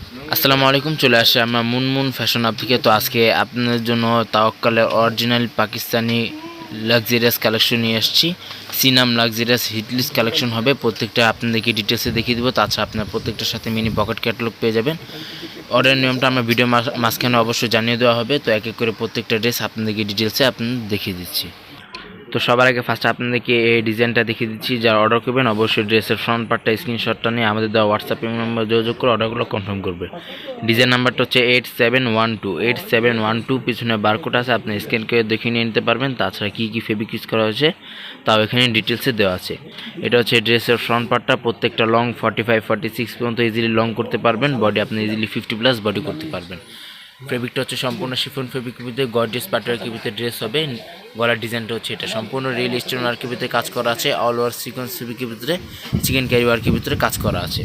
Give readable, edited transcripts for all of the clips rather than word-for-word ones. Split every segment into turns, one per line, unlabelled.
আসসালামু আলাইকুম, চলে আসে আমরা মুনমুন ফ্যাশন আপ থেকে। তো আজকে আপনাদের জন্য তাওয়াক্কালের অরিজিনাল পাকিস্তানি লাক্সারিয়াস কালেকশন নিয়ে এসেছি। সিনাম লাক্সারিয়াস হিটলিস্ট কালেকশন হবে, প্রত্যেকটা আপনাদেরকে ডিটেলসে দেখিয়ে দেবো। তাছাড়া আপনার প্রত্যেকটার সাথে মিনি পকেট ক্যাটালগ পেয়ে যাবেন। অর্ডার নিয়মটা আমার ভিডিও মাঝখানে অবশ্যই জানিয়ে দেওয়া হবে। তো এক এক করে প্রত্যেকটা ড্রেস আপনাদেরকে ডিটেলসে আপনাদের দেখিয়ে দিচ্ছি। তো সবার আগে ফার্স্ট আপনাদেরকে এই ডিজাইনটা দেখিয়ে দিচ্ছি। যারা অর্ডার করবেন অবশ্যই ড্রেসের ফ্রন্ট পার্টটা স্ক্রিনশটটা নিয়ে আমাদের দেওয়া হোয়াটসঅ্যাপ নাম্বার যোগাযোগ করে অর্ডারগুলো কনফার্ম করবে। ডিজাইন নাম্বারটা হচ্ছে 8712 পিছনে বারকোড আছে, আপনি স্ক্যান করে দেখে নিয়ে নিতে পারবেন। তাছাড়া কী কী ফেব্রিক ইউজ করা হয়েছে তাও এখানে ডিটেলসে দেওয়া আছে। এটা হচ্ছে ড্রেসের ফ্রন্ট পার্টটা, প্রত্যেকটা লং 45-46 পর্যন্ত ইজিলি লং করতে পারবেন। বডি আপনি ইজিলি 50+ বডি করতে পারবেন। ফেব্রিকটা হচ্ছে সম্পূর্ণ শিফন ফেব্রিকের ভিতরে গর্জিয়াস প্যাটার্নের ভিতরে ড্রেস হবে। গলার ডিজাইনটা হচ্ছে এটা সম্পূর্ণ রিয়েল স্টোন ওয়ার্কের ভিতরে কাজ করা আছে। অল ওভার সিকোয়েন্স ফেব্রিকের ভিতরে চিকেন ক্যারি ওয়ার্কের ভিতরে কাজ করা আছে।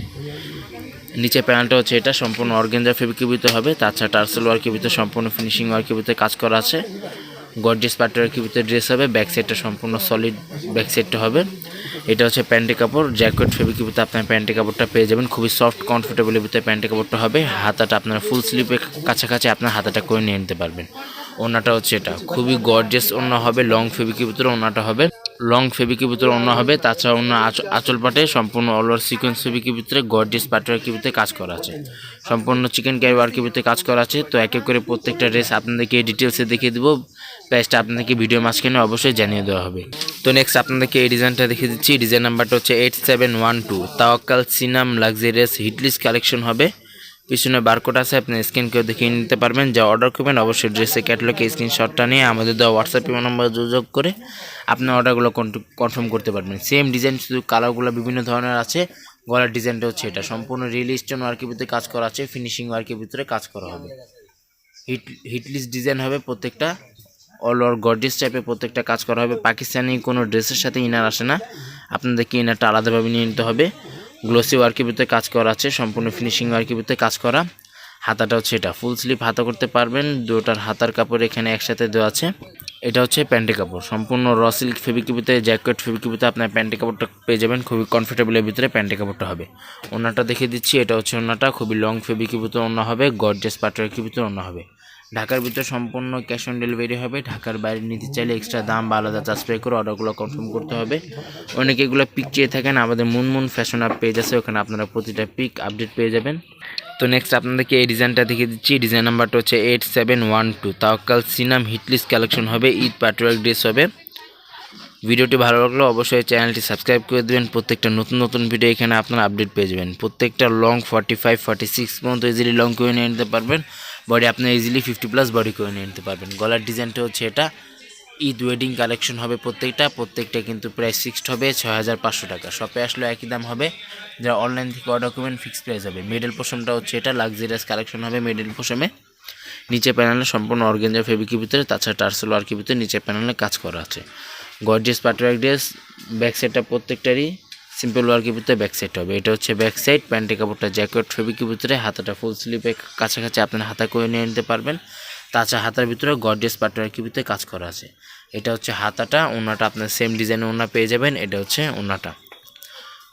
নিচে প্যানেলটা হচ্ছে এটা সম্পূর্ণ অর্গানজা ফেব্রিকের ভিতরে হবে। তাছাড়া টার্সেল ওয়ার্কের ভিতরে সম্পূর্ণ ফিনিশিং ওয়ার্কের ভিতরে কাজ করা আছে। গর্জিয়াস প্যাটার্নের ভিতরে ড্রেস হবে। ব্যাক সাইডটা সম্পূর্ণ সলিড ব্যাক সাইডটা হবে। এটা হচ্ছে প্যান্টের কাপড়, জ্যাকেট ফেব্রিকের ভিতরে আপনার প্যান্টের কাপড়টা পেয়ে যাবেন। খুবই সফট কমফোর্টেবলের ভিতরে প্যান্টের কাপড়টা হবে। হাতাটা আপনার ফুল স্লিপের কাছাকাছি আপনার হাতাটা করে নিয়ে নিতে পারবেন। ওড়নাটা হচ্ছে এটা খুবই গর্জিয়াস ওড়না হবে। লং ফেব্রিকের ভিতরে ওড়নাটা হবে, লং ফেব্রিকের ভিতরে ওড়না হবে। তাছাড়া ওড়না আঁচল পাটে সম্পূর্ণ অল ওভার সিকোয়েন্স ফেব্রিকের ভিতরে গর্জিয়াস প্যাটার্নের ভিতরে কাজ করা আছে। সম্পূর্ণ চিকেন ক্যারি ওয়ার্কের ভিতরে কাজ করা আছে। তো এক এক করে প্রত্যেকটা ড্রেস আপনাদেরকে ডিটেলসে দেখিয়ে দেবো। প্রাইসটা আপনাদেরকে ভিডিও মাঝখানে অবশ্যই জানিয়ে দেওয়া হবে। তো নেক্সট আপনাদেরকে এই ডিজাইনটা দেখিয়ে দিচ্ছি। ডিজাইন নাম্বারটা হচ্ছে 8712 তাওয়াক্কাল সিনাম লাক্সারিয়াস হিটলিস্ট কালেকশন হবে। পিছনে বারকোড আছে, আপনি স্ক্যান করে দেখিয়ে নিতে পারবেন। যা অর্ডার করবেন অবশ্যই ড্রেসের ক্যাটালগে স্ক্রিনশটটা নিয়ে আমাদের দেওয়া হোয়াটসঅ্যাপ নাম্বার যোগাযোগ করে আপনার অর্ডারগুলো কনফার্ম করতে পারবেন। সেম ডিজাইন, শুধু কালারগুলো বিভিন্ন ধরনের আছে। গলার ডিজাইনটা হচ্ছে এটা সম্পূর্ণ রিয়েল স্টোন ওয়ার্কের ভিতরে কাজ করা আছে। ফিনিশিং ওয়ার্কের ভিতরে কাজ করা হবে। হিটলিস্ট ডিজাইন হবে প্রত্যেকটা। অল ওভার গর্জিয়াস টাইপের প্রত্যেকটা কাজ করা হবে। পাকিস্তানি কোনো ড্রেসের সাথে ইনার আসে না, আপনাদেরকে ইনারটা আলাদাভাবে নিয়ে নিতে হবে। গ্লোসি ওয়ার্কের ভিতরে কাজ করা আছে, সম্পূর্ণ ফিনিশিং ওয়ার্কের ভিতরে কাজ করা। হাতাটা হচ্ছে এটা ফুল স্লিভ হাতা করতে পারবেন। দুটার হাতার কাপড় এখানে একসাথে দেওয়া আছে। এটা হচ্ছে প্যান্টের কাপড়, সম্পূর্ণ র সিল্ক ফেব্রিকের ভিতরে জ্যাকেট ফেব্রিকের ভিতরে আপনার প্যান্টের কাপড়টা পেয়ে যাবেন। খুবই কমফোর্টেবলের ভিতরে প্যান্টের কাপড়টা হবে। ওনাটা দেখিয়ে দিচ্ছি, এটা হচ্ছে ওনাটা খুবই লং ফেব্রিকের ভিতরে ওনা হবে। গর্জিয়াস প্যাটার্নের ভিতরে ওনা হবে। ঢাকার ভিতরে সম্পূর্ণ ক্যাশ অন ডেলিভারি হবে। ঢাকার বাইরে নিতে চাইলে এক্সট্রা দাম বা আলাদা চার্জ পে করে অর্ডারগুলো কনফার্ম করতে হবে। অনেকে এগুলো পিক চেয়ে থাকেন, আমাদের মুনমুন ফ্যাশন আপ পেজ আছে, ওখানে আপনারা প্রতিটা পিক আপডেট পেয়ে যাবেন। তো নেক্সট আপনাদেরকে এই ডিজাইনটা দেখিয়ে দিচ্ছি। ডিজাইন নাম্বারটা হচ্ছে 8712 তাওয়াক্কাল সিনাম হিটলিস্ট কালেকশন হবে। ঈদ প্যাট্রিয়ট ড্রেস হবে। ভিডিওটি ভালো লাগলে অবশ্যই চ্যানেলটি সাবস্ক্রাইব করে দেবেন। প্রত্যেকটা নতুন নতুন ভিডিও এখানে আপনারা আপডেট পেয়ে যাবেন। প্রত্যেকটা লং 45-46 পর্যন্ত ইজিলি লং করে নিয়ে নিতে পারবেন। বডি আপনি ইজিলি 50+ বডি করে নিয়ে নিতে পারবেন। গলার ডিজাইনটা হচ্ছে এটা ঈদ ওয়েডিং কালেকশন হবে। প্রত্যেকটা কিন্তু প্রাইস ফিক্সড হবে 6500 টাকা। শপে আসলে একই দাম হবে। যারা অনলাইন থেকে অর্ডার করবেন ফিক্সড প্রাইস হবে। মিডল পোর্শনটা হচ্ছে এটা লাক্সারিয়াস কালেকশন হবে। মিডল পোর্শনে নিচে প্যানেলে সম্পূর্ণ অর্গানজা ফেব্রিকের ভিতরে, তাছাড়া টার্সেল ওয়ার্কের ভিতরে নিচে প্যানেলে কাজ করা আছে। Gorgeous pattern dress. ব্যাক সাইডটা প্রত্যেকটারই সিম্পল ওয়ার্কের ভিতরে ব্যাক সাইড হবে। এটা হচ্ছে ব্যাক সাইড। প্যান্টের কাপড়টা জ্যাকেট ফেব্রিকের ভিতরে, হাতাটা ফুল স্লিপে কাছাকাছি আপনার হাতা করে নিয়ে নিতে পারবেন। তাছাড়া হাতার ভিতরে গর্জিয়াস প্যাটার্নের ভিতরে কাজ করা আছে। এটা হচ্ছে হাতাটা। ওনাটা আপনার সেম ডিজাইনের ওনা পেয়ে যাবেন। এটা হচ্ছে ওনাটা।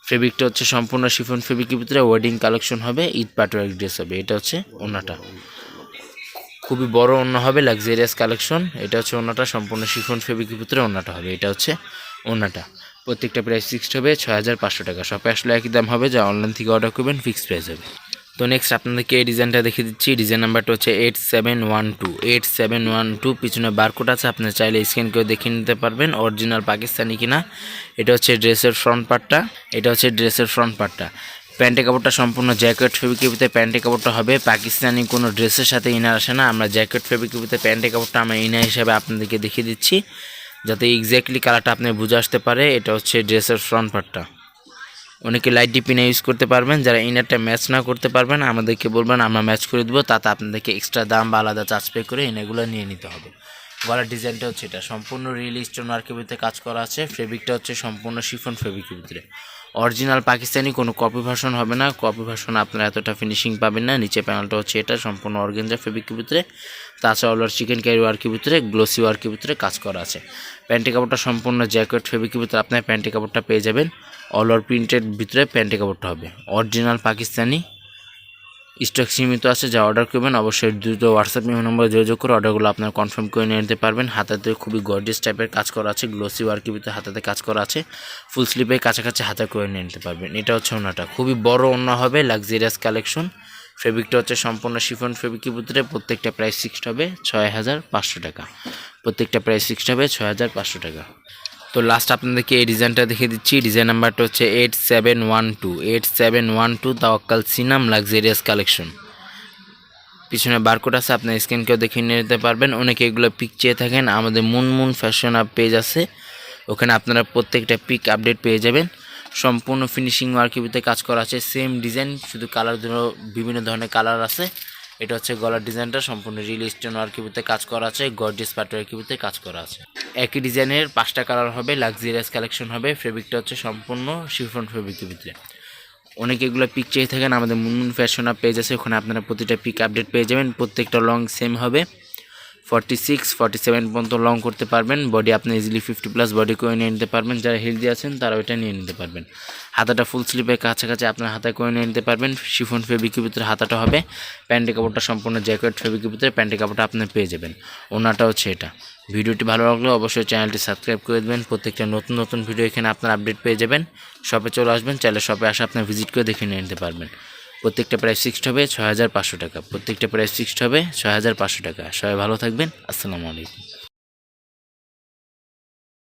ফেব্রিকটা হচ্ছে সম্পূর্ণ শিফন ফেব্রিকের ভিতরে ওয়েডিং কালেকশন হবে। ঈদ প্যাটার্ন ড্রেস হবে। এটা হচ্ছে ওনাটা, খুবই বড় ওড়না হবে, লাক্সারিয়াস কালেকশন। এটা হচ্ছে ওড়নাটা সম্পূর্ণ শিফন ফেব্রিকের ভিতরে ওড়নাটা হবে। এটা হচ্ছে ওড়নাটা। প্রত্যেকটা প্রাইস ফিক্সড হবে 6500 টাকা। শপে আসলে একই দাম হবে, যা অনলাইন থেকে অর্ডার করবেন ফিক্সড প্রাইস হবে। তো নেক্সট আপনাদেরকে এই ডিজাইনটা দেখিয়ে দিচ্ছি। ডিজাইন নাম্বারটা হচ্ছে 8712 পিছনে বারকোড আছে, আপনি চাইলে স্ক্যান করে দেখে নিতে পারবেন অরিজিনাল পাকিস্তানি কিনা। এটা হচ্ছে ড্রেসের ফ্রন্ট পার্টটা। প্যান্টের কাপড়টা সম্পূর্ণ জ্যাকেট ফেব্রিকের ভিতরে প্যান্টের কাপড়টা হবে। পাকিস্তানি কোনো ড্রেসের সাথে ইনার আসে না, আমরা জ্যাকেট ফেব্রিকের ভিতরে প্যান্টের কাপড়টা আমরা ইনার হিসাবে আপনাদেরকে দেখিয়ে দিচ্ছি, যাতে এক্স্যাক্টলি কালারটা আপনি বুঝে আসতে পারে। এটা হচ্ছে ড্রেসের ফ্রন্ট পার্টটা। অনেকে লাইট ডিপ ইনার ইউজ করতে পারবেন। যারা ইনারটা ম্যাচ না করতে পারবেন আমাদেরকে বলবেন, আমরা ম্যাচ করে দেবো। তাতে আপনাদেরকে এক্সট্রা দাম বা আলাদা চার্জ পে করে ইনারগুলো নিয়ে নিতে হবে। গলার ডিজাইনটা হচ্ছে এটা সম্পূর্ণ রিয়েল স্টোন ওয়ার্কের ভিতরে কাজ করা আছে। ফেব্রিকটা হচ্ছে সম্পূর্ণ শিফন ফেব্রিকের ভিতরে। অরিজিনাল পাকিস্তানি কোনো কপি ভার্সন হবে না। কপি ভার্সন আপনারা এতটা ফিনিশিং পাবেন না। নিচে প্যানেলটা হচ্ছে এটা সম্পূর্ণ অর্গানজা ফেব্রিকের ভিতরে, তাছাড়া অল চিকেন ক্যারি ওয়ার্কের ভিতরে গ্লোসি ওয়ার্কের ভিতরে কাজ করা আছে। প্যান্টের কাপড়টা সম্পূর্ণ জ্যাকেট ফেব্রিকের ভিতরে আপনার প্যান্টের কাপড়টা পেয়ে যাবেন। অল ওভার প্রিন্টের ভিতরে প্যান্টের কাপড়টা হবে। অরিজিনাল পাকিস্তানি স্টক সীমিত আছে, যা অর্ডার করবেন অবশ্যই দ্রুত হোয়াটসঅ্যাপ নম্বরে যোগাযোগ করে অর্ডারগুলো আপনারা কনফার্ম করে নিয়ে নিতে পারবেন। হাতাতে খুবই গর্জিয়াস টাইপের কাজ করা আছে, গ্লোসি ওয়ার্কের ভিতরে হাতাতে কাজ করা আছে, ফুল স্লিপের কাছাকাছি হাতে করে নিয়ে নিতে পারবেন। এটা হচ্ছে ওনাটা, খুবই বড় ওনা হবে, লাক্সারিয়াস কালেকশন। ফেব্রিকটা হচ্ছে সম্পূর্ণ শিফন ফেব্রিকের ভিতরে, প্রত্যেকটা প্রাইস ফিক্সড হবে 6500 টাকা। প্রত্যেকটা প্রাইস ফিক্সড হবে 6500 টাকা। তো লাস্ট আপনাদেরকে এই ডিজাইনটা দেখিয়ে দিচ্ছি। ডিজাইন নাম্বারটা হচ্ছে 8712 তাওয়াক্কাল সিনাম লাক্সারিয়াস কালেকশন। পিছনে বারকোড আছে, আপনার স্ক্রিনকেও দেখে নিয়ে নিতে পারবেন। অনেকে এগুলো পিক চেয়ে থাকেন, আমাদের মুনমুন ফ্যাশন আপ পেজ আছে, ওখানে আপনারা প্রত্যেকটা পিক আপডেট পেয়ে যাবেন। সম্পূর্ণ ফিনিশিং ওয়ার্কের ভিতরে কাজ করা আছে, সেম ডিজাইন, শুধু কালার বিভিন্ন ধরনের কালার আছে। এটা হচ্ছে গলার ডিজাইনটা, সম্পূর্ণ রিল স্টোন ওয়ার্কের ভিতরে কাজ করা আছে, গর্জিয়াস পাটওয়ার্কের ভিতরে কাজ করা আছে। একই ডিজাইনের 5টা কালার হবে, লাক্সারিয়াস কালেকশন হবে। ফেব্রিকটা হচ্ছে সম্পূর্ণ শিফন ফেব্রিকের ভিতরে। অনেকে এগুলো পিক চেয়ে থাকেন, আমাদের মুনমুন ফ্যাশন আপ পেজ আছে, ওখানে আপনারা প্রতিটা পিক আপডেট পেয়ে যাবেন। প্রত্যেকটা লং সেম হবে, 46-47 পর্যন্ত লং করতে পারবেন। বডি আপনি ইজিলি 50+ বডি করে নিয়ে নিতে পারবেন। যারা হেলদি আছেন তারা ওইটা নিয়ে নিতে পারবেন। হাতাটা ফুল স্লিপের কাছাকাছি আপনার হাতে করে নিয়ে নিতে পারবেন। শিফন ফেব্রিকের ভিতরে হাতাটা হবে, প্যান্টের কাপড়টা সম্পূর্ণ জ্যাকেট ফেব্রিকের ভিতরে, প্যান্টের কাপড়টা আপনি পেয়ে যাবেন। ওনাটা হচ্ছে এটা। ভিডিওটি ভালো লাগলে অবশ্যই চ্যানেলটি সাবস্ক্রাইব করে দেবেন। প্রত্যেকটা নতুন ভিডিও এখানে আপনার আপডেট পেয়ে যাবেন। শপে চলে আসবেন, চাইলে শপে আসে আপনার ভিজিট করে দেখে নিয়ে নিতে পারবেন। প্রত্যেকটা প্রাইস ফিক্সড হবে 6500 টাকা। প্রত্যেকটা প্রাইস ফিক্সড হবে 6500 টাকা। সবাই ভালো থাকবেন, আসসালামু আলাইকুম।